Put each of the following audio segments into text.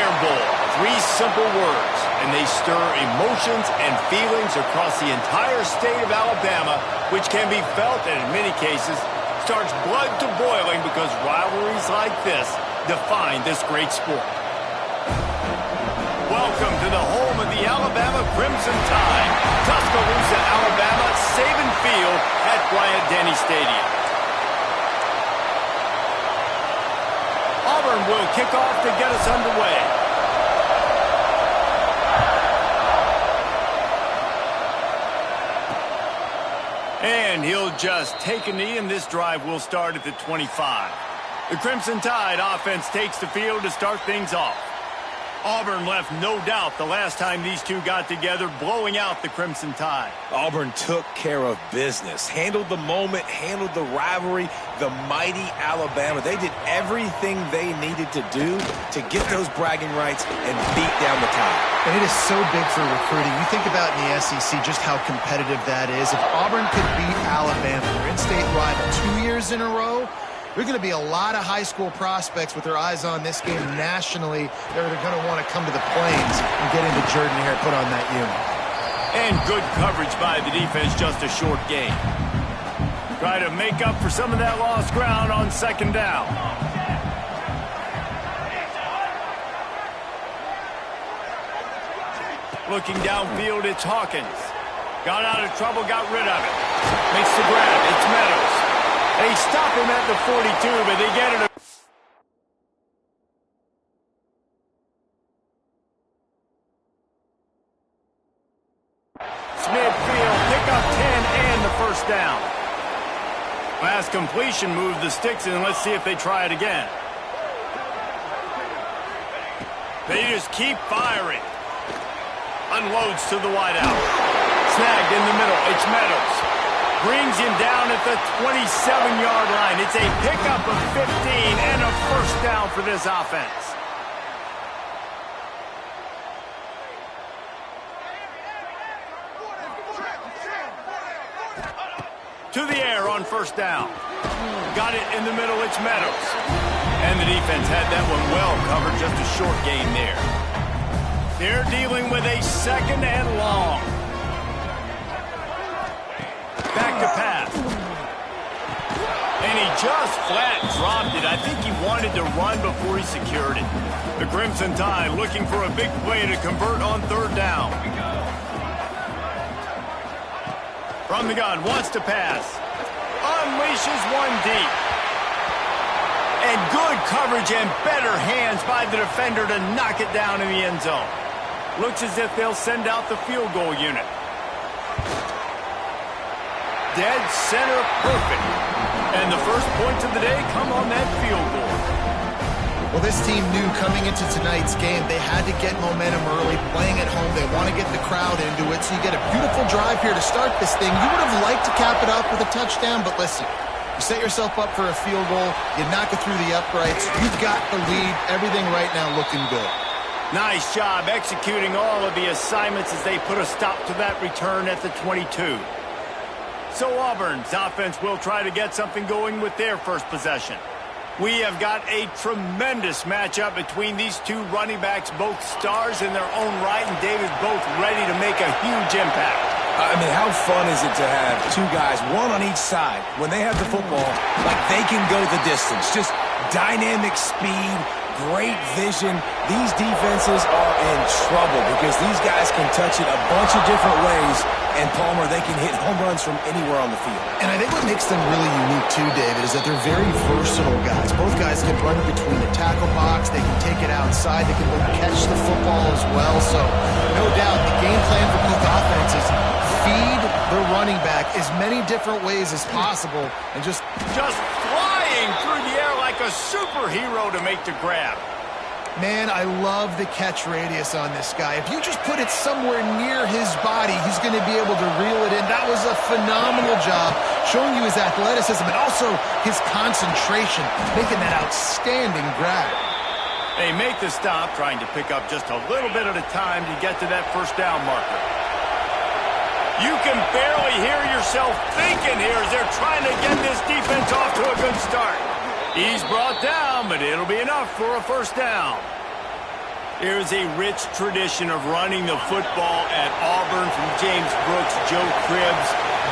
Iron Bowl. 3 simple words, and they stir emotions and feelings across the entire state of Alabama, which can be felt and in many cases starts blood to boiling because rivalries like this define this great sport. Welcome to the home of the Alabama Crimson Tide, Tuscaloosa, Alabama, Saban Field at Bryant-Denny Stadium. Auburn will kick off to get us underway. And he'll just take a knee, and this drive will start at the 25. The Crimson Tide offense takes the field to start things off. Auburn left no doubt the last time these two got together, blowing out the Crimson Tide. Auburn took care of business, handled the moment, handled the rivalry, the mighty Alabama. They did everything they needed to do to get those bragging rights and beat down the Tide. And it is so big for recruiting. You think about in the SEC just how competitive that is. If Auburn could beat Alabama, their in-state rival 2 years in a row, there are going to be a lot of high school prospects with their eyes on this game nationally. They're going to want to come to the Plains and get into Jordan-Hare, put on that unit. And good coverage by the defense, just a short gain. Try to make up for some of that lost ground on second down. Looking downfield, it's Hawkins. Got out of trouble, got rid of it. Makes the grab, it's Meadows. They stop him at the 42, but they get it. Midfield, pick up 10 and the first down. Last completion moved the sticks in. Let's see if they try it again. They just keep firing. Unloads to the wideout. Snagged in the middle. It's Meadows. Brings him down at the 27-yard line. It's a pickup of 15 and a first down for this offense. To the air on first down. Got it in the middle. It's Meadows. And the defense had that one well covered. Just a short gain there. They're dealing with a second and long. Back to pass. And he just flat dropped it. I think he wanted to run before he secured it. The Crimson Tide looking for a big play to convert on third down. From the gun, wants to pass. Unleashes one deep. And good coverage and better hands by the defender to knock it down in the end zone. Looks as if they'll send out the field goal unit. Dead center perfect. And the first points of the day come on that field goal. Well, this team knew coming into tonight's game they had to get momentum early, playing at home. They want to get the crowd into it, so you get a beautiful drive here to start this thing. You would have liked to cap it off with a touchdown, but listen, you set yourself up for a field goal, you knock it through the uprights, you've got the lead, everything right now looking good. Nice job executing all of the assignments as they put a stop to that return at the 22. So Auburn's offense will try to get something going with their first possession. We have got a tremendous matchup between these two running backs, both stars in their own right, and David both ready to make a huge impact. I mean, how fun is it to have two guys, one on each side, when they have the football, like they can go the distance. Just dynamic speed, great vision. These defenses are in trouble because these guys can touch it a bunch of different ways, and Palmer, they can hit home runs from anywhere on the field. And I think what makes them really unique too, David, is that they're very versatile guys. Both guys can run between the tackle box, they can take it outside, they can both catch the football as well. So, no doubt, the game plan for both offenses, feed the running back as many different ways as possible, and just flying through the air like a superhero to make the grab. Man, I love the catch radius on this guy. If you just put it somewhere near his body, he's going to be able to reel it in. That was a phenomenal job, showing you his athleticism and also his concentration, making that outstanding grab. They make the stop, trying to pick up just a little bit at a time to get to that first down marker. You can barely hear yourself thinking here as they're trying to get this defense off to a good start. He's brought down, but it'll be enough for a first down. There's a rich tradition of running the football at Auburn from James Brooks, Joe Cribbs,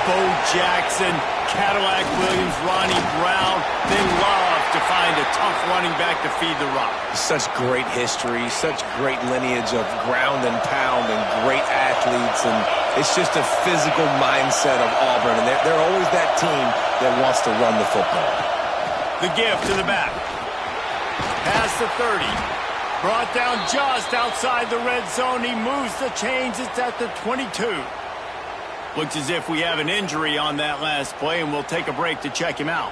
Bo Jackson, Cadillac Williams, Ronnie Brown. They love to find a tough running back to feed the rock. Such great history, such great lineage of ground and pound and great athletes. And it's just a physical mindset of Auburn. And they're always that team that wants to run the football. The give to the back. Past the 30. Brought down just outside the red zone. He moves the chains. It's at the 22. Looks as if we have an injury on that last play, and we'll take a break to check him out.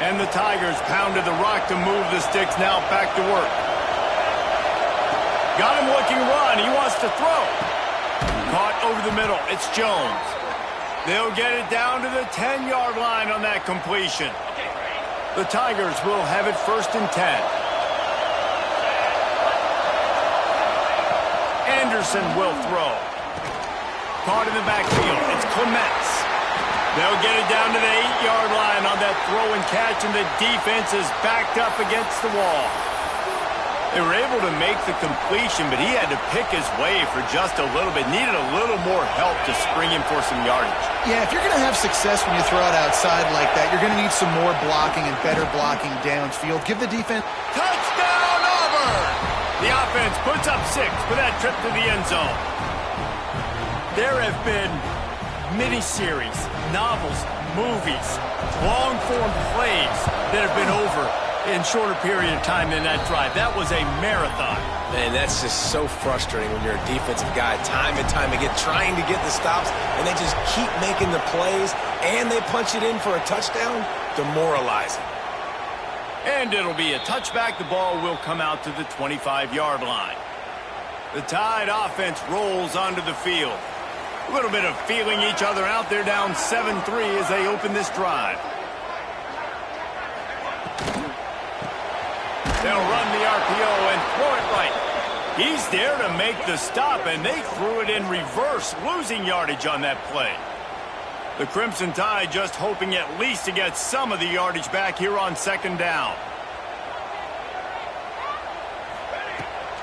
And the Tigers pounded the rock to move the sticks. Now back to work. Got him looking run. He wants to throw. Caught over the middle. It's Jones. They'll get it down to the 10-yard line on that completion. The Tigers will have it 1st and 10. Anderson will throw. Caught in the backfield. It's Clements. They'll get it down to the 8-yard line on that throw and catch, and the defense is backed up against the wall. They were able to make the completion, but he had to pick his way for just a little bit. Needed a little more help to spring him for some yardage. Yeah, if you're going to have success when you throw it outside like that, you're going to need some more blocking and better blocking downfield. Give the defense... Touchdown, Auburn! The offense puts up 6 for that trip to the end zone. There have been miniseries, novels, movies, long-form plays that have been over in shorter period of time than that drive. That was a marathon. Man, that's just so frustrating when you're a defensive guy, time and time again, trying to get the stops, and they just keep making the plays, and they punch it in for a touchdown. Demoralizing. And it'll be a touchback. The ball will come out to the 25-yard line. The Tide offense rolls onto the field. A little bit of feeling each other out. They're down 7-3 as they open this drive. They'll run the RPO and throw it right. He's there to make the stop, and they threw it in reverse, losing yardage on that play. The Crimson Tide just hoping at least to get some of the yardage back here on 2nd down.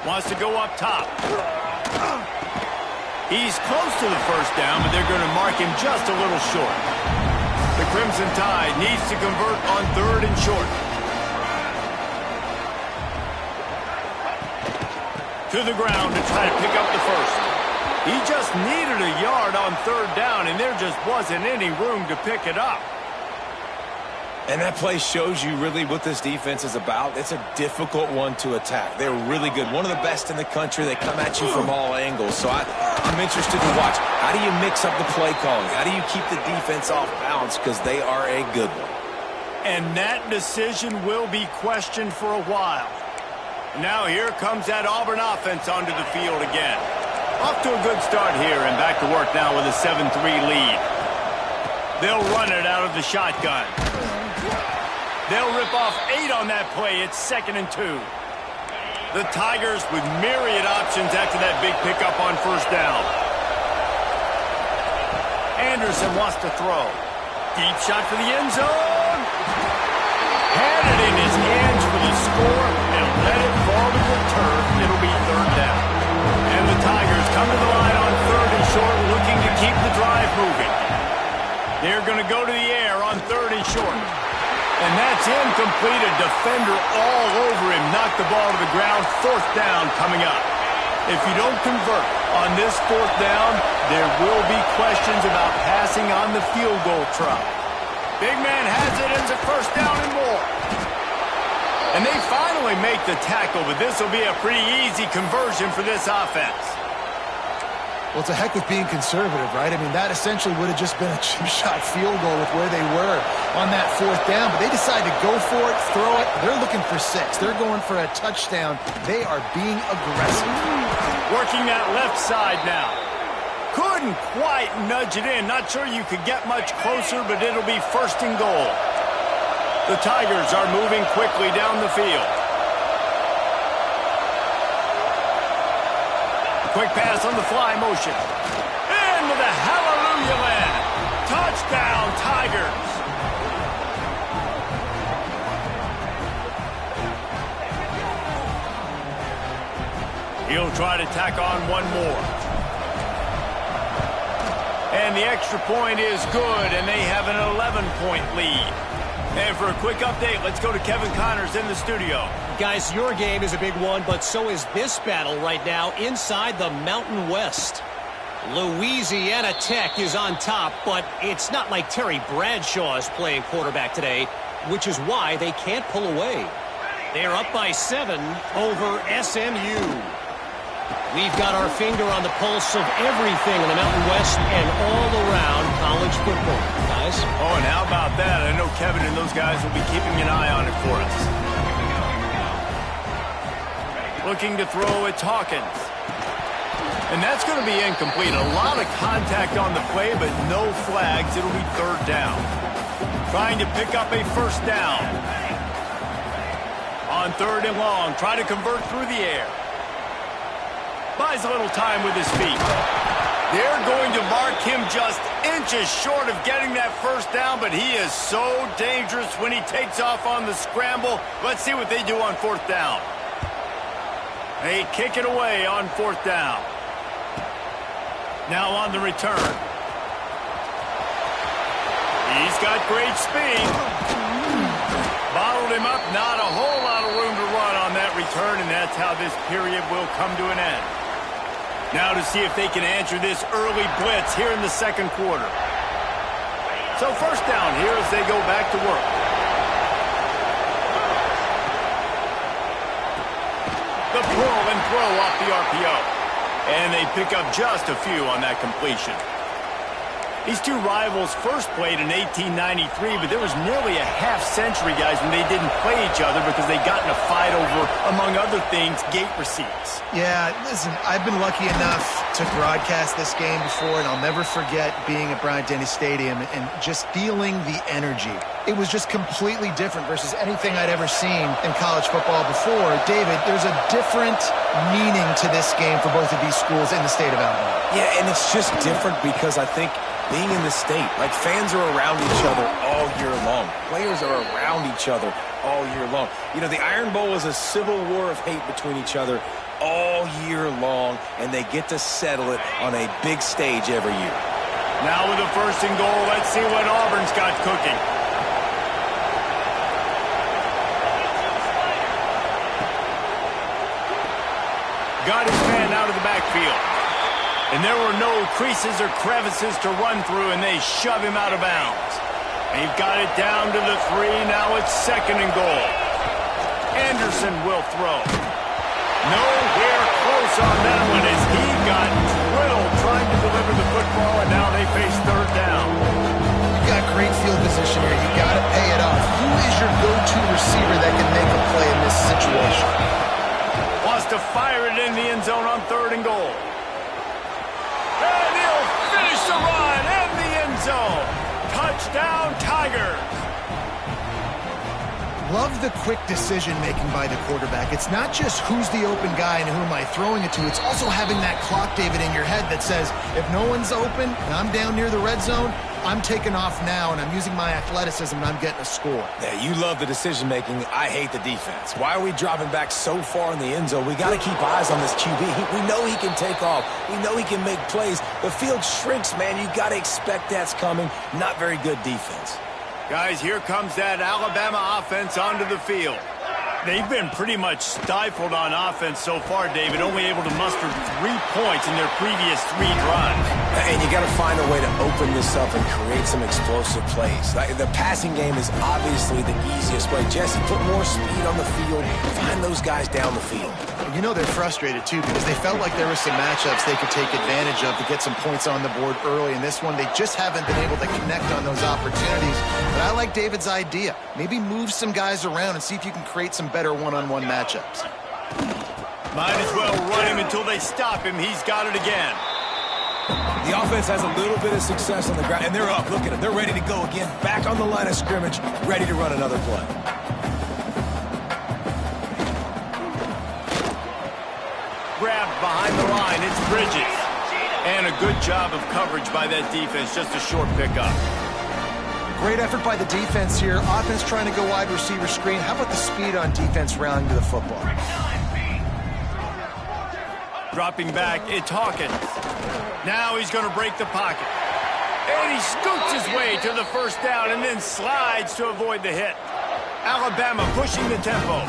Wants to go up top. He's close to the 1st down, but they're going to mark him just a little short. The Crimson Tide needs to convert on 3rd and short. To the ground to try to pick up the 1st. He just needed a yard on 3rd down, and there just wasn't any room to pick it up. And that play shows you really what this defense is about. It's a difficult one to attack. They're really good. One of the best in the country. They come at you from all angles. So I'm interested to watch. How do you mix up the play calling? How do you keep the defense off balance? Because they are a good one. And that decision will be questioned for a while. Now here comes that Auburn offense onto the field again. Off to a good start here and back to work now with a 7-3 lead. They'll run it out of the shotgun. They'll rip off 8 on that play. It's 2nd and 2. The Tigers with myriad options after that big pickup on 1st down. Anderson wants to throw. Deep shot for the end zone. Had it in his hands for the score and let it fall to the turf. It'll be 3rd down. And the Tigers come to the line on 3rd and short, looking to keep the drive moving. They're going to go to the air on 3rd and short. And that's incomplete. A defender all over him. Knocked the ball to the ground. 4th down coming up. If you don't convert on this 4th down, there will be questions about passing on the field goal try. Big man has it. It's a 1st down and more. And they finally make the tackle, but this will be a pretty easy conversion for this offense. Well, it's a heck with being conservative, right? I mean, that essentially would have just been a cheap shot field goal with where they were on that 4th down, but they decided to go for it, throw it. They're looking for 6. They're going for a touchdown. They are being aggressive. Working that left side now. Couldn't quite nudge it in. Not sure you could get much closer, but it'll be 1st and goal. The Tigers are moving quickly down the field. Quick pass on the fly motion. Into the hallelujah land. Touchdown, Tigers. He'll try to tack on one more. And the extra point is good, and they have an 11-point lead. And for a quick update, let's go to Kevin Connors in the studio. Guys, your game is a big one, but so is this battle right now inside the Mountain West. Louisiana Tech is on top, but it's not like Terry Bradshaw is playing quarterback today, which is why they can't pull away. They're up by 7 over SMU. We've got our finger on the pulse of everything in the Mountain West and all around college football, guys. Oh, and how about that? I know Kevin and those guys will be keeping an eye on it for us. Looking to throw, it's Hawkins. And that's going to be incomplete. A lot of contact on the play, but no flags. It'll be 3rd down. Trying to pick up a 1st down. On 3rd and long, try to convert through the air. Buys a little time with his feet. They're going to mark him just inches short of getting that 1st down, but he is so dangerous when he takes off on the scramble. Let's see what they do on 4th down. They kick it away on 4th down. Now on the return. He's got great speed. Bottled him up, not a whole lot of room to run on that return, and that's how this period will come to an end. Now to see if they can answer this early blitz here in the 2nd quarter. So 1st down here as they go back to work. The pull and throw off the RPO. And they pick up just a few on that completion. These two rivals first played in 1893, but there was nearly a half-century, guys, when they didn't play each other because they got in a fight over, among other things, gate receipts. Yeah, listen, I've been lucky enough to broadcast this game before, and I'll never forget being at Bryant-Denny Stadium and just feeling the energy. It was just completely different versus anything I'd ever seen in college football before. David, there's a different meaning to this game for both of these schools in the state of Alabama. Yeah, and it's just different because I think being in the state, like fans are around each other all year long. Players are around each other all year long. You know, the Iron Bowl is a civil war of hate between each other all year long, and they get to settle it on a big stage every year. Now with a 1st and goal, let's see what Auburn's got cooking. Got his man out of the backfield. And there were no creases or crevices to run through, and they shove him out of bounds. They've got it down to the 3. Now it's 2nd and goal. Anderson will throw. Nowhere close on that one as he got drilled trying to deliver the football, and now they face 3rd down. You got great field position here. You got to pay it off. Who is your go-to receiver that can make a play in this situation? Wants to fire it in the end zone on 3rd and goal. And he'll finish the run in the end zone. Touchdown, Tigers. Love the quick decision-making by the quarterback. It's not just who's the open guy and who am I throwing it to. It's also having that clock, David, in your head that says, if no one's open and I'm down near the red zone, I'm taking off now and I'm using my athleticism and I'm getting a score. Yeah, you love the decision-making. I hate the defense. Why are we dropping back so far in the end zone? We got to keep eyes on this QB. We know he can take off. We know he can make plays. The field shrinks, man. You got to expect that's coming. Not very good defense. Guys, here comes that Alabama offense onto the field. They've been pretty much stifled on offense so far, David, only able to muster 3 points in their previous 3 drives. And you got to find a way to open this up and create some explosive plays. The passing game is obviously the easiest way. Jesse, put more speed on the field. Find those guys down the field. You know they're frustrated, too, because they felt like there were some matchups they could take advantage of to get some points on the board early. In this one, they just haven't been able to connect on those opportunities. But I like David's idea. Maybe move some guys around and see if you can create some better one-on-one matchups. Might as well run him until they stop him. He's got it again. The offense has a little bit of success on the ground, and they're up. Look at them. They're ready to go again. Back on the line of scrimmage, ready to run another play. Grabbed behind the line. It's Bridges. And a good job of coverage by that defense. Just a short pickup. Great effort by the defense here. Offense trying to go wide receiver screen. How about the speed on defense rounding to the football? Dropping back, it's Hawkins. Now he's going to break the pocket. And he scoots his way to the first down and then slides to avoid the hit. Alabama pushing the tempo.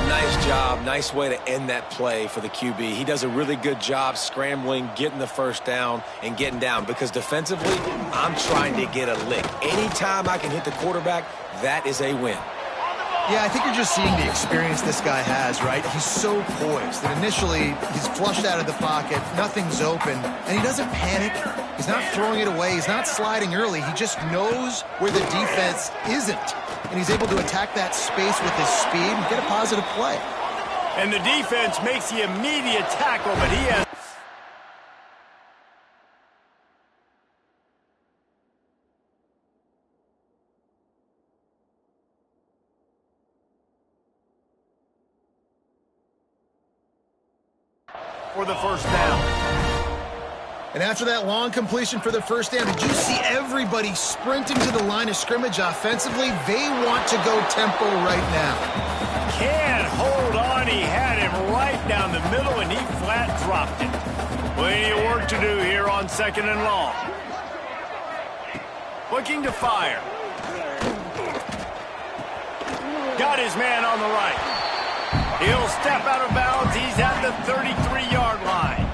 Nice job. Nice way to end that play for the QB. He does a really good job scrambling, getting the first down, and getting down. Because defensively, I'm trying to get a lick. Anytime I can hit the quarterback, that is a win. Yeah, I think you're just seeing the experience this guy has, right? He's so poised that initially he's flushed out of the pocket, nothing's open, and he doesn't panic. He's not throwing it away. He's not sliding early. He just knows where the defense isn't, and he's able to attack that space with his speed and get a positive play. And the defense makes the immediate tackle, but he has... for the first down. And after that long completion for the first down, did you see everybody sprinting to the line of scrimmage offensively? They want to go tempo right now. Can't hold on. He had him right down the middle, and he flat dropped it. Plenty of work to do here on 2nd and long. Looking to fire. Got his man on the right. He'll step out of bounds. He's at the 33-yard line.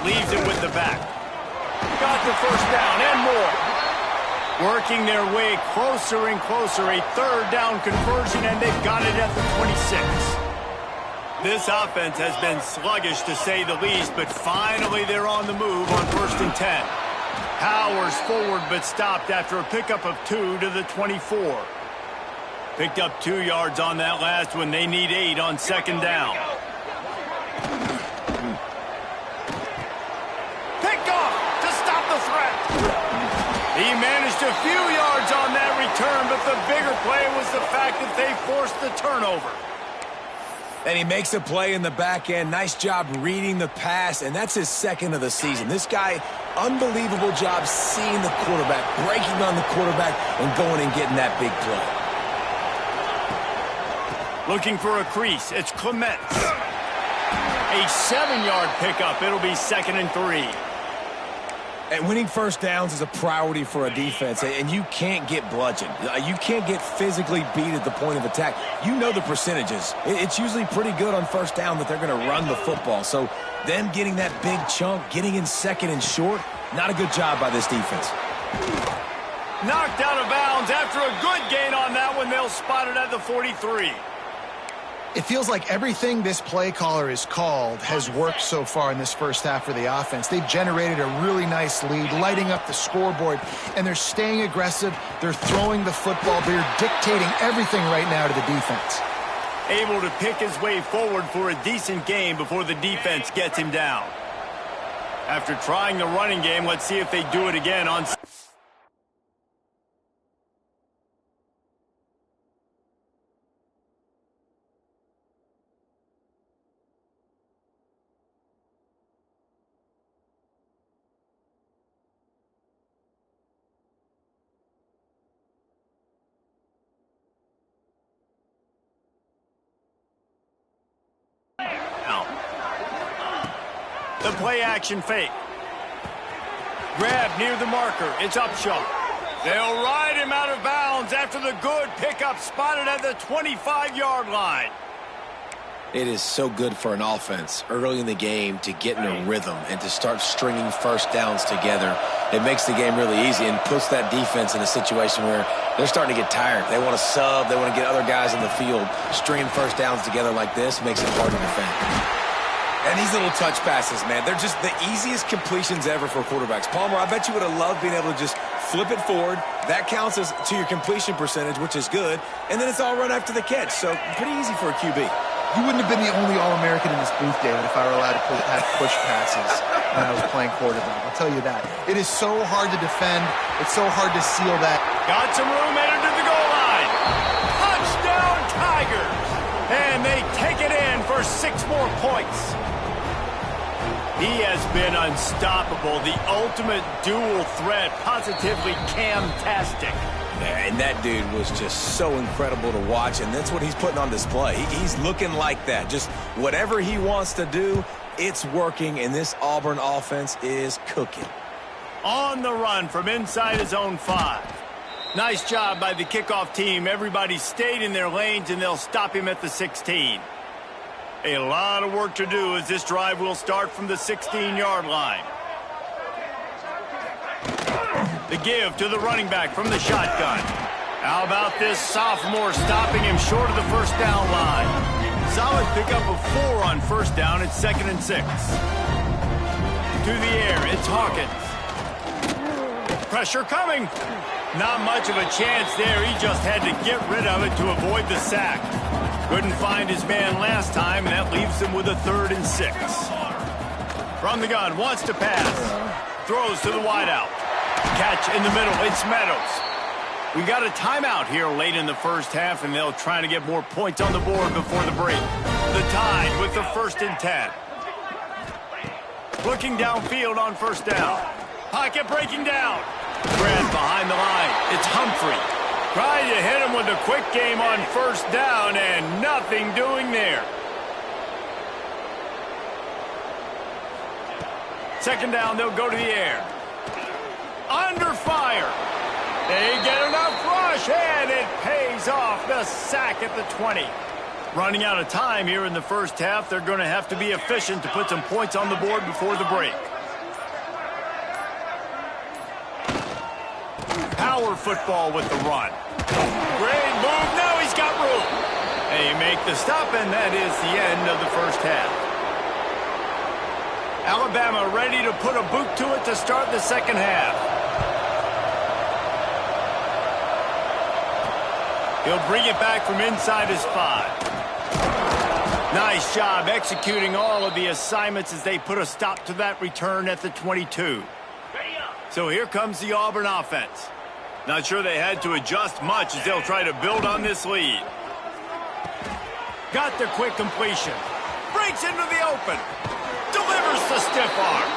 Leaves it with the back. Got the first down and more. Working their way closer and closer. A 3rd down conversion, and they've got it at the 26. This offense has been sluggish, to say the least, but finally they're on the move on 1st and 10. Powers forward, but stopped after a pickup of 2 to the 24. Picked up 2 yards on that last one. They need 8 on 2nd down. Picked off to stop the threat. He managed a few yards on that return, but the bigger play was the fact that they forced the turnover. And he makes a play in the back end. Nice job reading the pass, and that's his 2nd of the season. This guy, unbelievable job seeing the quarterback, breaking on the quarterback, and going and getting that big play. Looking for a crease. It's Clements. A 7-yard pickup. It'll be 2nd and 3. And winning first downs is a priority for a defense, and you can't get bludgeoned. You can't get physically beat at the point of attack. You know the percentages. It's usually pretty good on first down that they're going to run the football. So them getting that big chunk, getting in 2nd and short, not a good job by this defense. Knocked out of bounds after a good gain on that one. They'll spot it at the 43. It feels like everything this play caller has called has worked so far in this first half for the offense. They've generated a really nice lead, lighting up the scoreboard, and they're staying aggressive. They're throwing the football. They're dictating everything right now to the defense. Able to pick his way forward for a decent game before the defense gets him down. After trying the running game, let's see if they do it again on... The play action fake. Grab near the marker. It's Upshaw. They'll ride him out of bounds after the good pickup, spotted at the 25-yard line. It is so good for an offense early in the game to get in a rhythm and to start stringing first downs together. It makes the game really easy and puts that defense in a situation where they're starting to get tired. They want to sub. They want to get other guys in the field. Stringing first downs together like this makes it hard to defend. And these little touch passes, man, they're just the easiest completions ever for quarterbacks. Palmer, I bet you would have loved being able to just flip it forward. That counts as to your completion percentage, which is good. And then it's all run after the catch. So pretty easy for a QB. You wouldn't have been the only All-American in this booth, David, if I were allowed to have push passes when I was playing quarterback. I'll tell you that. It is so hard to defend. It's so hard to seal that. Got some room headed to the goal line. Touchdown, Tigers. And they take it in for 6 more points. He has been unstoppable, the ultimate dual threat, positively Cam-tastic. And that dude was just so incredible to watch, and that's what he's putting on display. He's looking like that. Just whatever he wants to do, it's working, and this Auburn offense is cooking. On the run from inside his own 5. Nice job by the kickoff team. Everybody stayed in their lanes, and they'll stop him at the 16. A lot of work to do as this drive will start from the 16-yard line. The give to the running back from the shotgun. How about this sophomore stopping him short of the first down line? Solid pickup of 4 on first down. It's 2nd and 6. To the air, it's Hawkins. Pressure coming. Not much of a chance there. He just had to get rid of it to avoid the sack. Couldn't find his man last time, and that leaves him with a 3rd and 6. From the gun, wants to pass. Throws to the wideout. Catch in the middle, it's Meadows. We got a timeout here late in the first half, and they'll try to get more points on the board before the break. The Tide with the 1st and 10. Looking downfield on first down. Pocket breaking down. Grant behind the line. It's Humphrey. Trying to hit him with a quick game on first down, and nothing doing there. 2nd down, they'll go to the air. Under fire. They get enough rush, and it pays off. The sack at the 20. Running out of time here in the first half. They're going to have to be efficient to put some points on the board before the break. Power football with the run. Great move. Now he's got room. They make the stop, and that is the end of the first half. Alabama ready to put a boot to it to start the second half. He'll bring it back from inside his 5. Nice job executing all of the assignments as they put a stop to that return at the 22. So here comes the Auburn offense. Not sure they had to adjust much as they'll try to build on this lead. Got the quick completion. Breaks into the open. Delivers the stiff arm.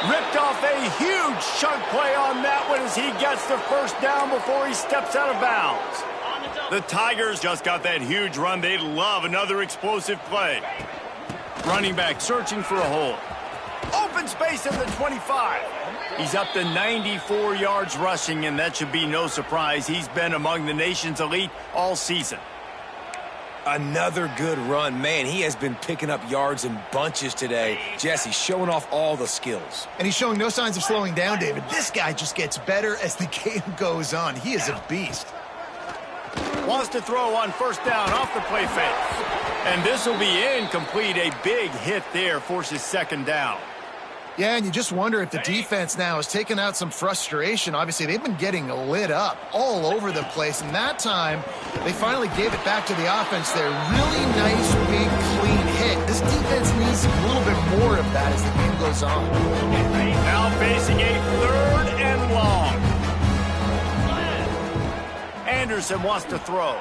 Ripped off a huge chunk play on that one as he gets the first down before he steps out of bounds. The Tigers just got that huge run. They love another explosive play. Running back searching for a hole. Open space at the 25. He's up to 94 yards rushing, and that should be no surprise. He's been among the nation's elite all season. Another good run. Man, he has been picking up yards in bunches today. Jesse showing off all the skills. And he's showing no signs of slowing down, David. This guy just gets better as the game goes on. He is a beast. Wants to throw on first down off the play fake. And this will be incomplete. A big hit there forces 2nd down. Yeah, and you just wonder if the defense now has taken out some frustration. Obviously, they've been getting lit up all over the place. And that time, they finally gave it back to the offense there. Really nice, big, clean hit. This defense needs a little bit more of that as the game goes on. Now facing a 3rd and long. Anderson wants to throw.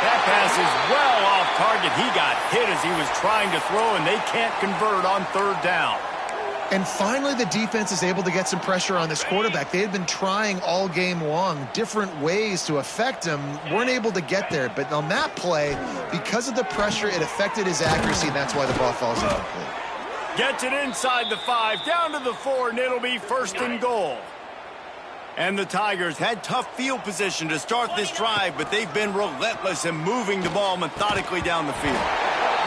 That pass is well off target. He got hit as he was trying to throw, and they can't convert on 3rd down. And finally, the defense is able to get some pressure on this quarterback. They had been trying all game long, different ways to affect him. Weren't able to get there. But on that play, because of the pressure, it affected his accuracy, and that's why the ball falls incomplete. Gets it inside the 5, down to the 4, and it'll be 1st and goal. And the Tigers had tough field position to start this drive, but they've been relentless in moving the ball methodically down the field.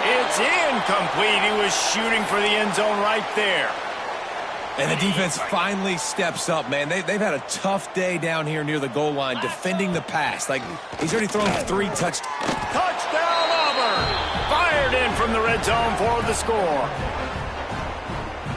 It's incomplete. He was shooting for the end zone right there. And the defense finally steps up, man. They've had a tough day down here near the goal line defending the pass. Like, he's already thrown 3 touchdowns. Touchdown, Auburn! Fired in from the red zone for the score.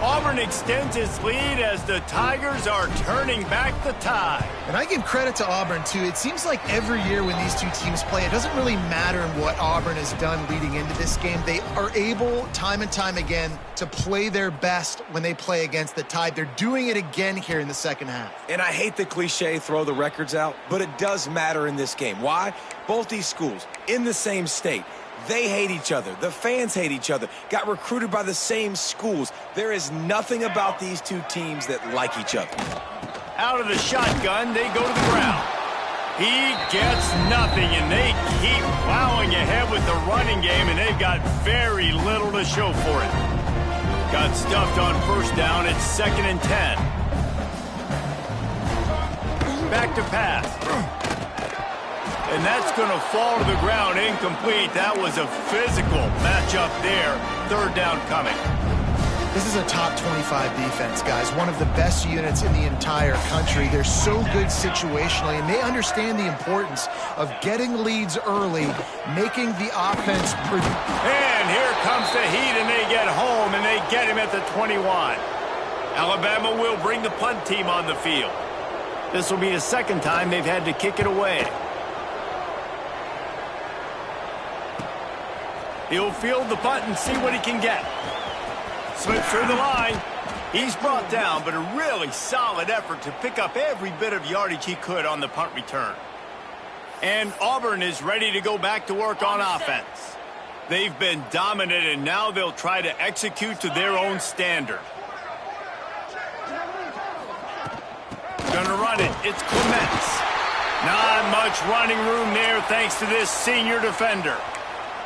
Auburn extends its lead as the Tigers are turning back the tide. And I give credit to Auburn, too. It seems like every year when these two teams play, it doesn't really matter what Auburn has done leading into this game. They are able, time and time again, to play their best when they play against the Tide. They're doing it again here in the second half. And I hate the cliche, throw the records out, but it does matter in this game. Why? Both these schools in the same state. They hate each other. The fans hate each other. Got recruited by the same schools. There is nothing about these two teams that like each other. Out of the shotgun, they go to the ground. He gets nothing, and they keep plowing ahead with the running game, and they've got very little to show for it. Got stuffed on first down. It's 2nd and 10. Back to pass. And that's going to fall to the ground incomplete. That was a physical matchup there. 3rd down coming. This is a top 25 defense, guys. One of the best units in the entire country. They're so good situationally, and they understand the importance of getting leads early, making the offense produce. And here comes the heat, and they get home, and they get him at the 21. Alabama will bring the punt team on the field. This will be the 2nd time they've had to kick it away. He'll field the punt and see what he can get. Slips through the line. He's brought down, but a really solid effort to pick up every bit of yardage he could on the punt return. And Auburn is ready to go back to work on offense. They've been dominant, and now they'll try to execute to their own standard. Gonna run it. It's Clements. Not much running room there thanks to this senior defender.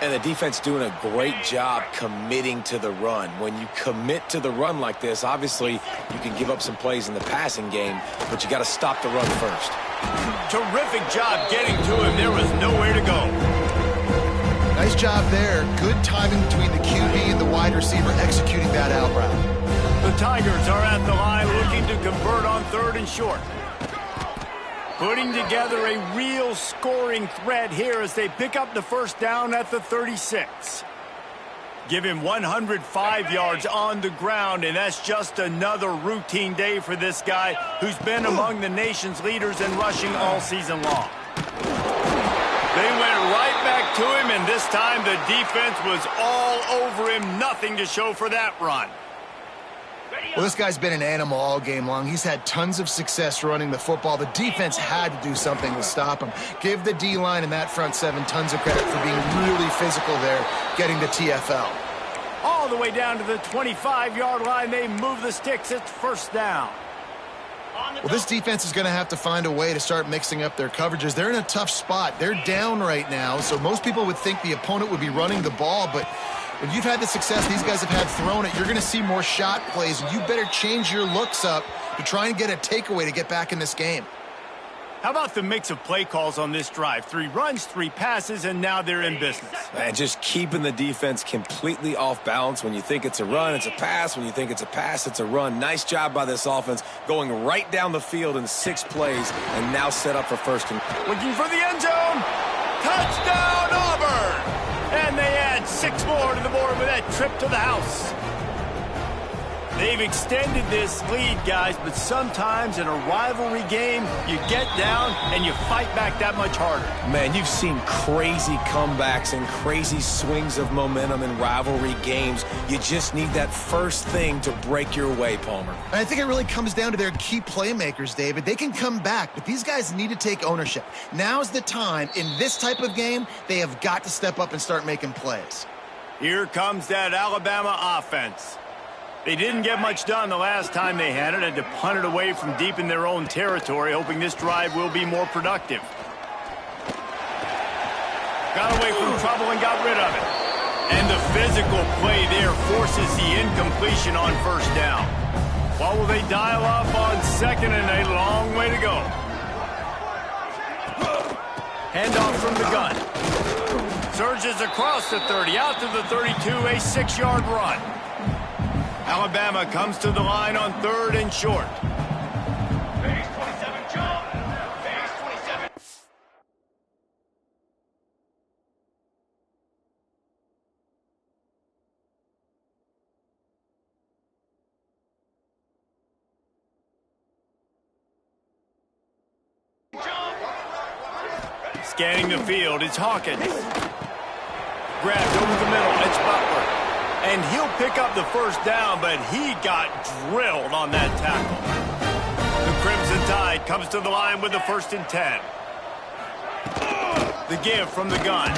And the defense doing a great job committing to the run. When you commit to the run like this, obviously you can give up some plays in the passing game, but you got to stop the run first. Terrific job getting to him. There was nowhere to go. Nice job there. Good timing between the QB and the wide receiver executing that out route. The Tigers are at the line looking to convert on 3rd and short. Putting together a real scoring threat here as they pick up the first down at the 36. Give him 105 yards on the ground, and that's just another routine day for this guy who's been among the nation's leaders in rushing all season long. They went right back to him, and this time the defense was all over him. Nothing to show for that run. Well, this guy's been an animal all game long. He's had tons of success running the football. The defense had to do something to stop him. Give the D-line and that front 7 tons of credit for being really physical there, getting the TFL. All the way down to the 25-yard line. They move the sticks. It's 1st down. Well, this defense is going to have to find a way to start mixing up their coverages. They're in a tough spot. They're down right now, so most people would think the opponent would be running the ball, but when you've had the success these guys have had throwing it, you're going to see more shot plays, and you better change your looks up to try and get a takeaway to get back in this game. How about the mix of play calls on this drive? 3 runs, 3 passes, and now they're in business. And just keeping the defense completely off balance. When you think it's a run, it's a pass. When you think it's a pass, it's a run. Nice job by this offense going right down the field in 6 plays and now set up for 1st and... Looking for the end zone. Touchdown, Auburn! And they add 6 more to the board with that trip to the house. They've extended this lead, guys, but sometimes in a rivalry game, you get down and you fight back that much harder. Man, you've seen crazy comebacks and crazy swings of momentum in rivalry games. You just need that first thing to break your way, Palmer. And I think it really comes down to their key playmakers, David. They can come back, but these guys need to take ownership. Now's the time. In this type of game, they have got to step up and start making plays. Here comes that Alabama offense. They didn't get much done the last time they had it. Had to punt it away from deep in their own territory, hoping this drive will be more productive. Got away from trouble and got rid of it. And the physical play there forces the incompletion on 1st down. What will they dial up on 2nd and a long way to go? Handoff from the gun. Surges across the 30, out to the 32, a 6-yard run. Alabama comes to the line on 3rd and short. Base 27, jump. Base 27. Scanning the field, it's Hawkins. Grabbed over the middle, it's Butler. And he'll pick up the 1st down, but he got drilled on that tackle. The Crimson Tide comes to the line with the 1st and 10. The give from the gun.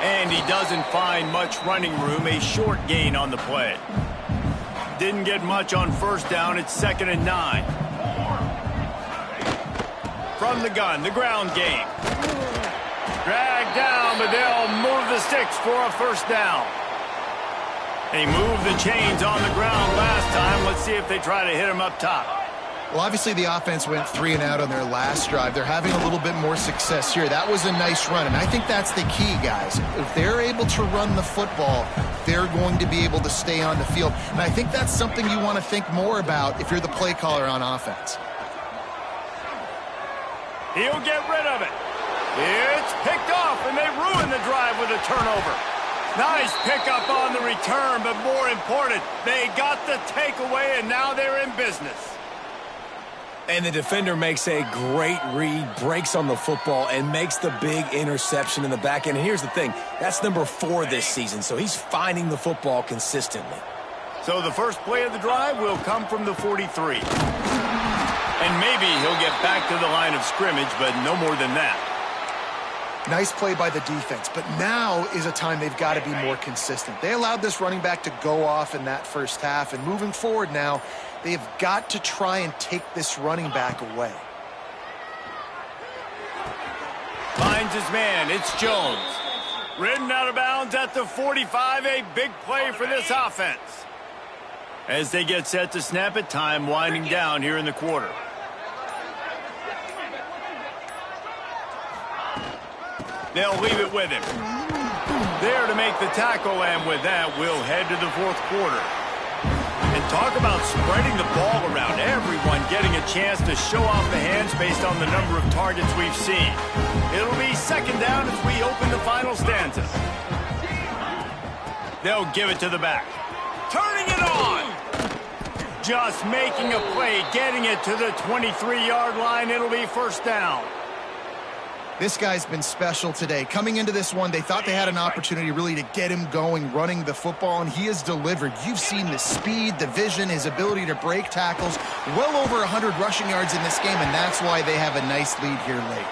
And he doesn't find much running room, a short gain on the play. Didn't get much on first down, it's 2nd and 9. From the gun, the ground game. Dragged down, but they'll move the sticks for a first down. They moved the chains on the ground last time. Let's see if they try to hit him up top. Well, obviously the offense went 3 and out on their last drive. They're having a little bit more success here. That was a nice run, and I think that's the key, guys. If they're able to run the football, they're going to be able to stay on the field. And I think that's something you want to think more about if you're the play caller on offense. He'll get rid of it. It's picked off, and they ruin the drive with a turnover. Nice pickup on the return, but more important, they got the takeaway, and now they're in business. And the defender makes a great read, breaks on the football, and makes the big interception in the back end. And here's the thing, that's number 4 this season, so he's finding the football consistently. So the first play of the drive will come from the 43. And maybe he'll get back to the line of scrimmage, but no more than that. Nice play by the defense, but now is a time they've got to be more consistent. They allowed this running back to go off in that first half, and moving forward now, they've got to try and take this running back away. Finds his man, it's Jones. Ridden out of bounds at the 45, a big play for this offense. As they get set to snap it, time winding down here in the quarter. They'll leave it with him. There to make the tackle, and with that, we'll head to the 4th quarter. And talk about spreading the ball around. Everyone getting a chance to show off the hands based on the number of targets we've seen. It'll be 2nd down as we open the final stanza. They'll give it to the back. Turning it on! Just making a play, getting it to the 23-yard line. It'll be 1st down. This guy's been special today. Coming into this one, they thought they had an opportunity really to get him going, running the football, and he has delivered. You've seen the speed, the vision, his ability to break tackles. Well over 100 rushing yards in this game, and that's why they have a nice lead here late.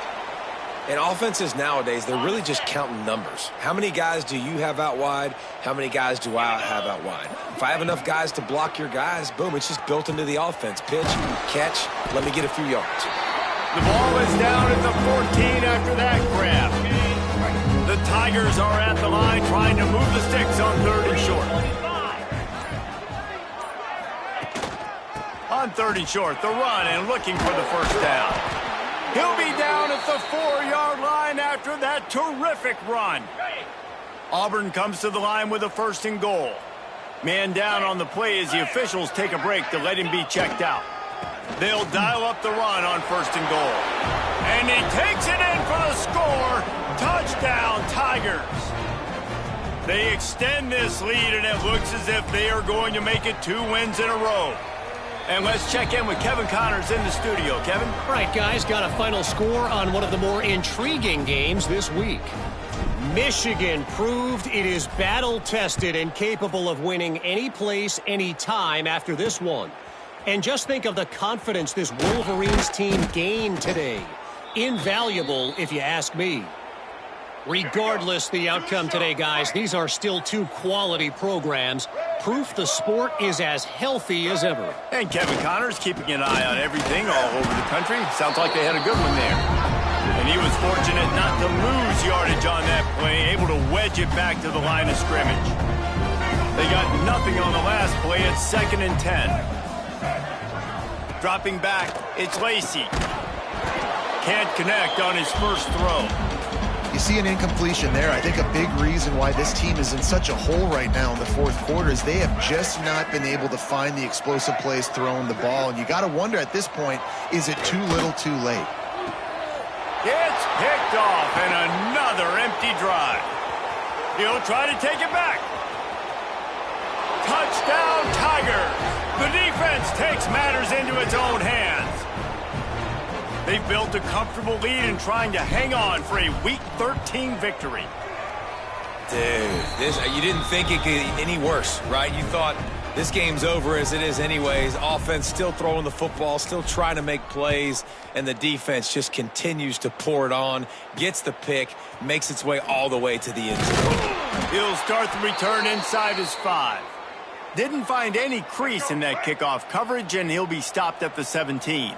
And offenses nowadays, they're really just counting numbers. How many guys do you have out wide? How many guys do I have out wide? If I have enough guys to block your guys, boom, it's just built into the offense. Pitch, catch, let me get a few yards. The ball is down at the 14 after that grab. The Tigers are at the line trying to move the sticks on 3rd and short. On 3rd and short, the run and looking for the 1st down. He'll be down at the 4-yard line after that terrific run. Auburn comes to the line with a 1st and goal. Man down on the play as the officials take a break to let him be checked out. They'll dial up the run on 1st and goal. And he takes it in for the score. Touchdown, Tigers. They extend this lead, and it looks as if they are going to make it 2 wins in a row. And let's check in with Kevin Connors in the studio. Kevin? All right, guys, got a final score on one of the more intriguing games this week. Michigan proved it is battle-tested and capable of winning any place, any time after this one. And just think of the confidence this Wolverines team gained today. Invaluable, if you ask me. Regardless the outcome today, guys, these are still 2 quality programs. Proof the sport is as healthy as ever. And Kevin Connors keeping an eye on everything all over the country. Sounds like they had a good one there. And he was fortunate not to lose yardage on that play, able to wedge it back to the line of scrimmage. They got nothing on the last play. It's 2nd and 10. Dropping back, it's Lacey. Can't connect on his first throw. You see an incompletion there. I think a big reason why this team is in such a hole right now in the 4th quarter is they have just not been able to find the explosive plays throwing the ball. And you got to wonder at this point, is it too little too late? It's picked off and another empty drive. He'll try to take it back. Touchdown, Tigers. The defense takes matters into its own hands. They've built a comfortable lead and trying to hang on for a Week 13 victory. Dude, you didn't think it could get any worse, right? You thought This game's over as it is anyways. Offense still throwing the football, still trying to make plays, and the defense just continues to pour it on, gets the pick, makes its way all the way to the end zone. He'll start the return inside his 5. Didn't find any crease in that kickoff coverage, and he'll be stopped at the 17.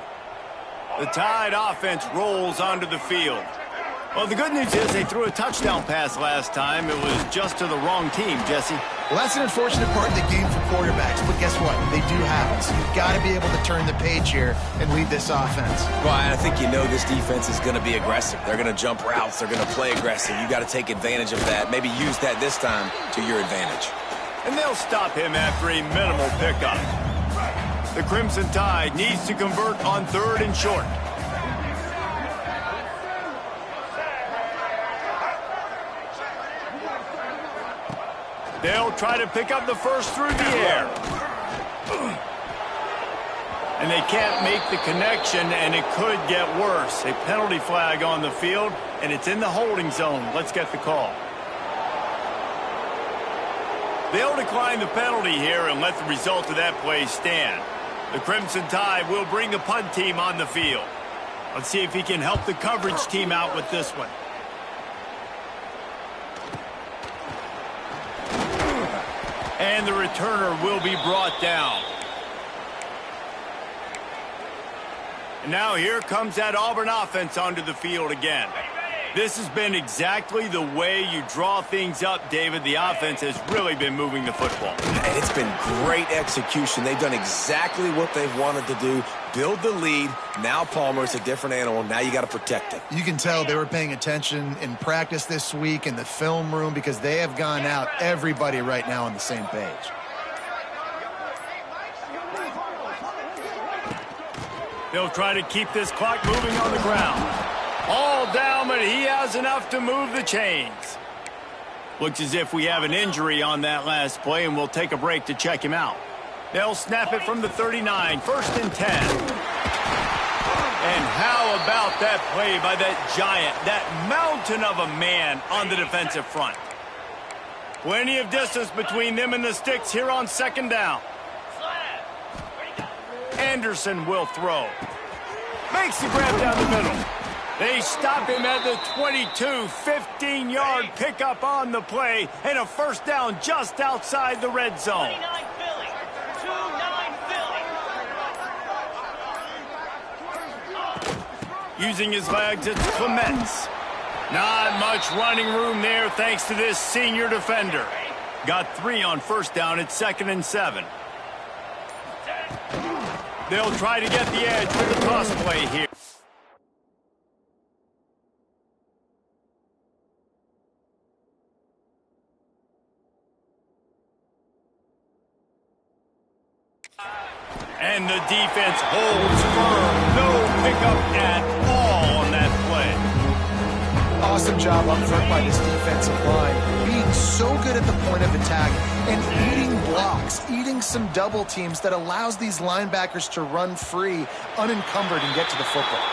The Tide offense rolls onto the field. Well, the good news is they threw a touchdown pass last time. It was just to the wrong team, Jesse. Well, that's an unfortunate part of the game for quarterbacks, but guess what? They do have it. So you've got to be able to turn the page here and lead this offense. Well, I think you know this defense is going to be aggressive. They're going to jump routes. They're going to play aggressive. You got to take advantage of that. Maybe use that this time to your advantage. And they'll stop him after a minimal pickup. The Crimson Tide needs to convert on 3rd and short. They'll try to pick up the first through the air. And they can't make the connection, and it could get worse. A penalty flag on the field, and it's in the holding zone. Let's get the call. They'll decline the penalty here and let the result of that play stand. The Crimson Tide will bring the punt team on the field. Let's see if he can help the coverage team out with this one. And the returner will be brought down. And now here comes that Auburn offense onto the field again. This has been exactly the way you draw things up, David. The offense has really been moving the football. And it's been great execution. They've done exactly what they've wanted to do. Build the lead. Now Palmer's a different animal. Now you got to protect it. You can tell they were paying attention in practice this week in the film room because they have gone out, everybody right now on the same page. They'll try to keep this clock moving on the ground. All down, but he has enough to move the chains. Looks as if we have an injury on that last play, and we'll take a break to check him out. They'll snap it from the 39, 1st and 10. And how about that play by that giant, that mountain of a man on the defensive front? Plenty of distance between them and the sticks here on 2nd down. Anderson will throw. Makes the grab down the middle. They stop him at the 22, 15-yard pickup on the play, and a 1st down just outside the red zone. 29 Philly. 2-9 Philly. Using his legs, it's Clements. Not much running room there thanks to this senior defender. Got 3 on 1st down at 2nd and 7. They'll try to get the edge with the toss play here. And the defense holds firm. No pickup at all on that play. Awesome job up front by this defensive line. Being so good at the point of attack and eating blocks, eating some double teams that allows these linebackers to run free, unencumbered, and get to the football.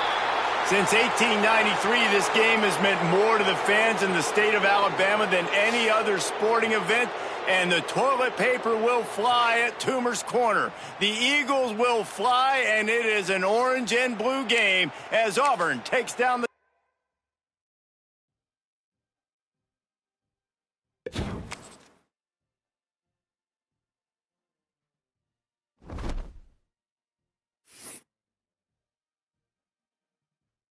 Since 1893, this game has meant more to the fans in the state of Alabama than any other sporting event. And the toilet paper will fly at Toomer's Corner. The Eagles will fly, and it is an orange and blue game as Auburn takes down the...